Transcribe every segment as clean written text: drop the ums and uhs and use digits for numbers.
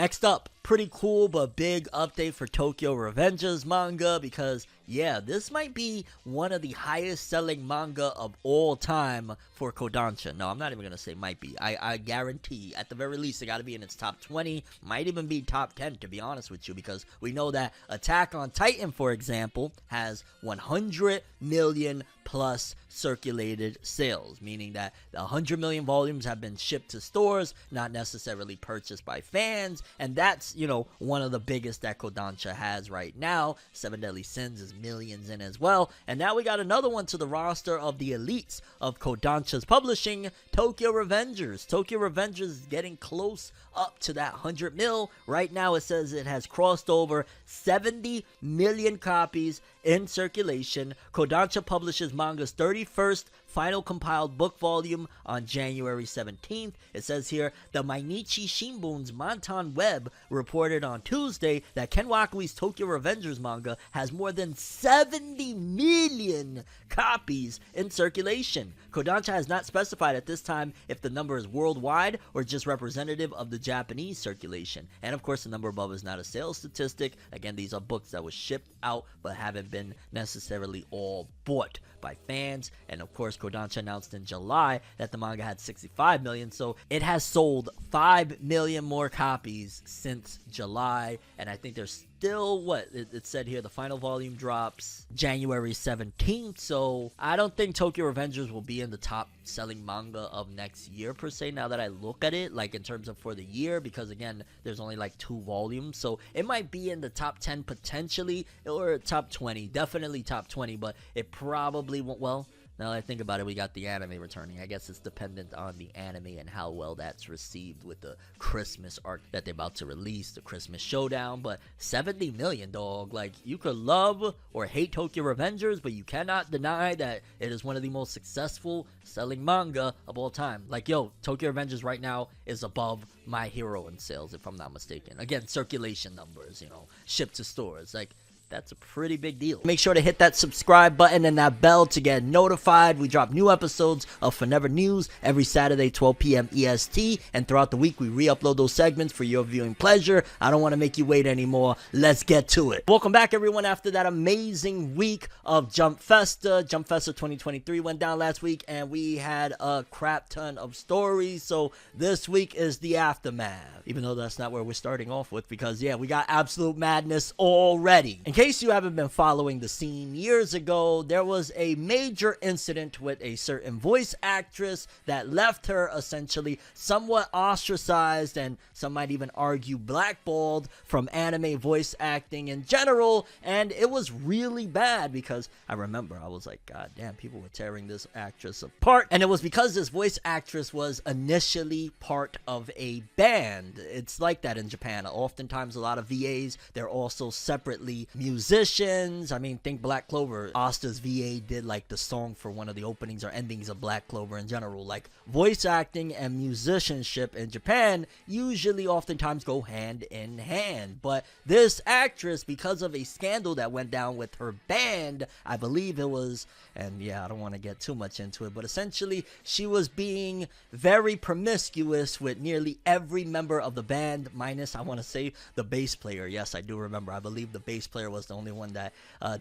Next up, pretty cool but big update for Tokyo Revengers manga because, yeah, this might be one of the highest selling manga of all time for Kodansha. No, I'm not even going to say might be. I guarantee, at the very least, it got to be in its top 20. Might even be top 10, to be honest with you, because we know that Attack on Titan, for example, has 100 million plus circulated sales, meaning that 100 million volumes have been shipped to stores, not necessarily purchased by fans, and that's, one of the biggest that Kodansha has right now. Seven Deadly Sins is millions in as well, and now we got another one to the roster of the elites of Kodansha's publishing, Tokyo Revengers. Tokyo Revengers is getting close up to that 100 mil. Right now it says it has crossed over 70 million copies in circulation. Kodansha publishes manga's 31st final compiled book volume on January 17th. It says here, the Mainichi Shimbun's Montan Web reported on Tuesday that Ken Wakui's Tokyo Revengers manga has more than 70 million copies in circulation. Kodansha has not specified at this time if the number is worldwide or just representative of the Japanese circulation. And of course, the number above is not a sales statistic. Again, these are books that were shipped out but haven't been necessarily all bought by fans. And of course, Kodansha announced in July that the manga had 65 million, so it has sold 5 million more copies since July. And I think there's still, it said here, the final volume drops January 17th, so I don't think Tokyo Revengers will be in the top selling manga of next year per se, now that I look at it, like in terms of for the year, because again, there's only like 2 volumes, so it might be in the top 10 potentially, or top 20, definitely top 20, but it probably won't. Well, now that I think about it, we got the anime returning. I guess it's dependent on the anime and how well that's received with the Christmas arc that they're about to release, the Christmas Showdown. But 70 million, dog. Like, you could love or hate Tokyo Revengers, but you cannot deny that it is one of the most successful selling manga of all time. Like, yo, Tokyo Revengers right now is above My Hero in sales, if I'm not mistaken. Again, circulation numbers, shipped to stores. Like, that's a pretty big deal. Make sure to hit that subscribe button and that bell to get notified. We drop new episodes of Forever News every Saturday, 12 p.m. EST. And throughout the week, we re-upload those segments for your viewing pleasure. I don't want to make you wait anymore. Let's get to it. Welcome back, everyone, after that amazing week of Jump Festa. Jump Festa 2023 went down last week, and we had a crap ton of stories. So this week is the aftermath, even though that's not where we're starting off with, because, yeah, we got absolute madness already. In case you haven't been following the scene, years ago, there was a major incident with a certain voice actress that left her essentially somewhat ostracized, and some might even argue blackballed from anime voice acting in general. And it was really bad because I remember I was like, God damn, people were tearing this actress apart. And it was because this voice actress was initially part of a band. It's like that in Japan. Oftentimes a lot of VAs, they're also separately musicians. I mean, think Black Clover. Asta's VA did like the song for one of the openings or endings of Black Clover in general. Like, voice acting and musicianship in Japan usually oftentimes go hand in hand. But this actress, because of a scandal that went down with her band, I believe it was, and yeah, I don't want to get too much into it, but essentially she was being very promiscuous with nearly every member of the band, minus, I want to say, the bass player. Yes, I do remember. I believe the bass player was the only one that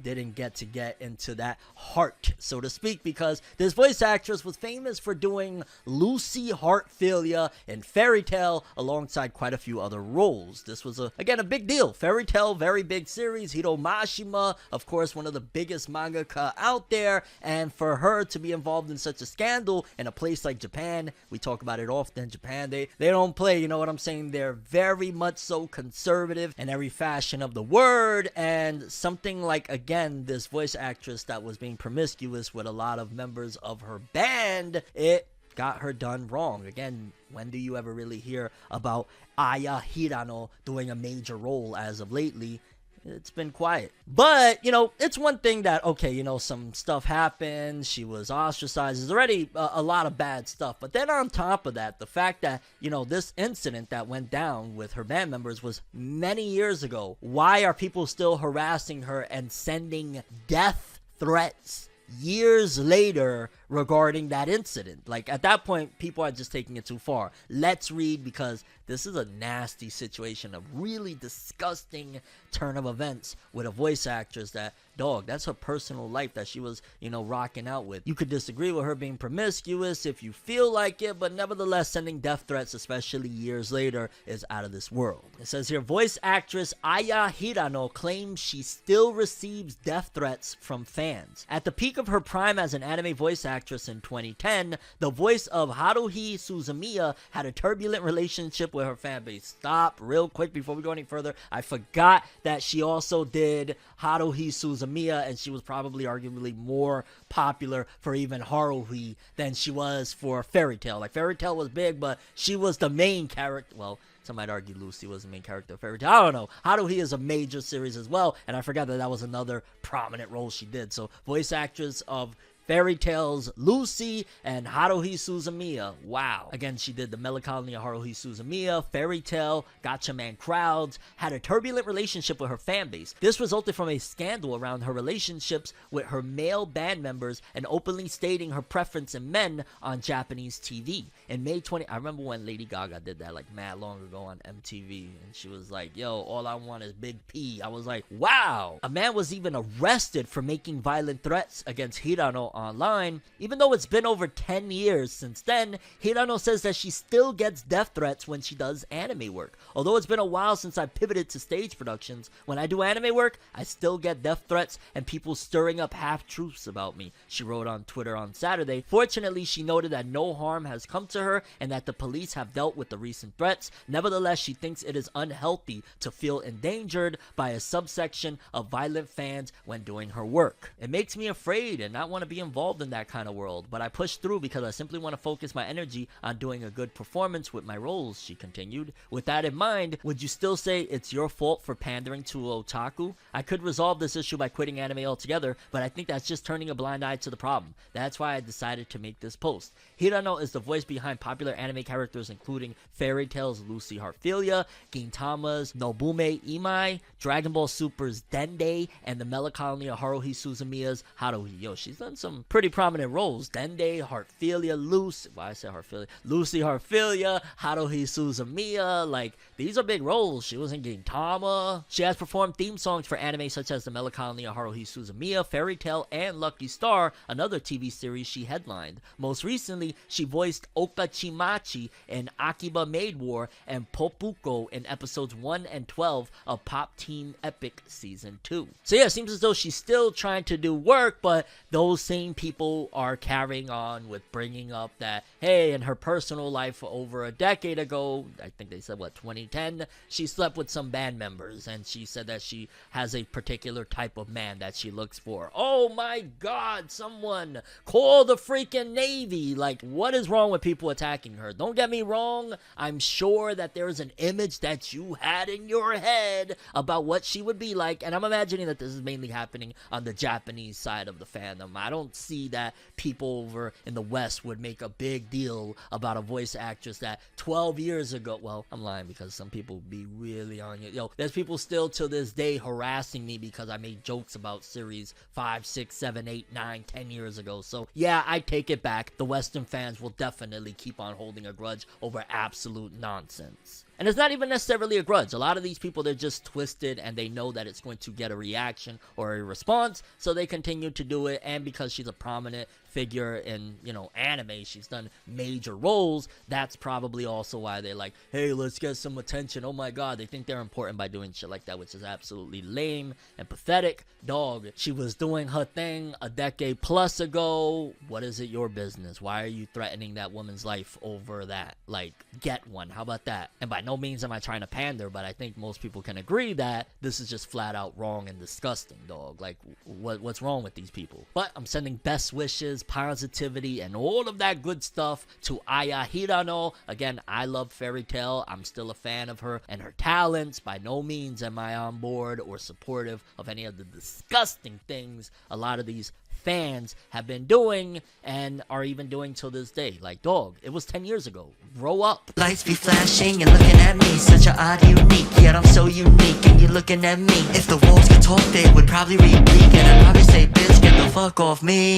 didn't get into that heart, so to speak, because this voice actress was famous for doing Lucy Heartfilia in Fairy Tail alongside quite a few other roles. This was, again, a big deal. Fairy Tail, very big series. Hiro Mashima, of course, one of the biggest mangaka out there, and for her to be involved in such a scandal in a place like Japan, we talk about it often, Japan, they don't play, you know what I'm saying? They're very much so conservative in every fashion of the word. And something like, again, this voice actress that was being promiscuous with a lot of members of her band, it got her done wrong. Again, when do you ever really hear about Aya Hirano doing a major role as of lately? It's been quiet. But, it's one thing that, okay, some stuff happened, she was ostracized, there's already a lot of bad stuff. But then on top of that, the fact that, this incident that went down with her band members was many years ago. Why are people still harassing her and sending death threats years later regarding that incident. Like, at that point, people are just taking it too far. Let's read, because this is a nasty situation, a really disgusting turn of events with a voice actress that, dog, that's her personal life that she was, rocking out with. You could disagree with her being promiscuous if you feel like it, but nevertheless, sending death threats, especially years later, is out of this world. It says here, voice actress Aya Hirano claims she still receives death threats from fans. At the peak of her prime as an anime voice actress in 2010, the voice of Haruhi Suzumiya had a turbulent relationship with her fan base. Stop real quick before we go any further. I forgot that she also did Haruhi Suzumiya, and she was probably arguably more popular for even Haruhi than she was for Fairy Tail. Like, Fairy Tail was big, but she was the main character. Well, some might argue Lucy was the main character of Fairy Tail. I don't know. Haruhi is a major series as well, and I forgot that was another prominent role she did. So, voice actress of Fairy Tail's Lucy and Haruhi Suzumiya. Wow. Again, she did the Melancholy of Haruhi Suzumiya, Fairy Tail, Gotcha Man Crowds, had a turbulent relationship with her fan base. This resulted from a scandal around her relationships with her male band members and openly stating her preference in men on Japanese TV. In May 20, I remember when Lady Gaga did that like mad long ago on MTV, and she was like, yo, all I want is Big P. I was like, wow. A man was even arrested for making violent threats against Hirano online. Even though it's been over 10 years since then, Hirano says that she still gets death threats when she does anime work. Although it's been a while since I pivoted to stage productions, when I do anime work, I still get death threats and people stirring up half-truths about me, she wrote on Twitter on Saturday. Fortunately, she noted that no harm has come to her and that the police have dealt with the recent threats. Nevertheless, she thinks it is unhealthy to feel endangered by a subsection of violent fans when doing her work. It makes me afraid and not want to be involved in that kind of world, but I push through because I simply want to focus my energy on doing a good performance with my roles, she continued. With that in mind, would you still say it's your fault for pandering to otaku? I could resolve this issue by quitting anime altogether, but I think that's just turning a blind eye to the problem. That's why I decided to make this post. Hirano is the voice behind popular anime characters including Fairy Tail's Lucy Harphelia, Gintama's Nobume Imai, Dragon Ball Super's Dende, and the Melancholy of Haruhi Suzumiya's Haruhi. Yo, she's done some pretty prominent roles. Dende, Harphelia, Lucy, why I say Harphelia? Lucy Harphelia, Haruhi Suzumiya, like, these are big roles. She was in Gintama. She has performed theme songs for anime such as the Melancholy of Haruhi Suzumiya, Fairy Tail, and Lucky Star, another TV series she headlined. Most recently, she voiced Okachimachi in Akiba Maid War and Popuko in episodes 1 and 12 of Pop Team Epic Season 2. So yeah, it seems as though she's still trying to do work, but those same people are carrying on with bringing up that, hey, in her personal life over a decade ago, I think they said, 2010, she slept with some band members, and she said that she has a particular type of man that she looks for. Oh my god, someone call the freaking Navy. Like, what is wrong with people attacking her? Don't get me wrong, I'm sure that there's an image that you had in your head about what she would be like, and I'm imagining that this is mainly happening on the Japanese side of the fandom. I don't see that people over in the West would make a big deal about a voice actress that 12 years ago, well, I'm lying because some people be really on you. Yo, there's people still to this day harassing me because I made jokes about series 5, 6, 7, 8, 9, 10 years ago. So yeah, I take it back. The Western fans will definitely keep on holding a grudge over absolute nonsense. And it's not even necessarily a grudge. A lot of these people, they're just twisted and they know that it's going to get a reaction or a response, so they continue to do it. And because she's a prominent figure in, anime, she's done major roles, that's probably also why they're like, hey, let's get some attention. Oh my god, they think they're important by doing shit like that, which is absolutely lame and pathetic. Dog, she was doing her thing a decade plus ago. What is it your business? Why are you threatening that woman's life over that? Like, get one. How about that? And by no means am I trying to pander, but I think most people can agree that this is just flat out wrong and disgusting, dog. Like, what's wrong with these people? But I'm sending best wishes, positivity, and all of that good stuff to Aya Hirano. Again, I love Fairy Tail. I'm still a fan of her and her talents. By no means am I on board or supportive of any of the disgusting things a lot of these fans have been doing and are even doing till this day. Like, dog, it was 10 years ago. Grow up. Lights be flashing and looking at me, such a odd unique, yet I'm so unique and you're looking at me. If the walls could talk, they would probably repeat, and I'd probably say, bitch, get the fuck off me.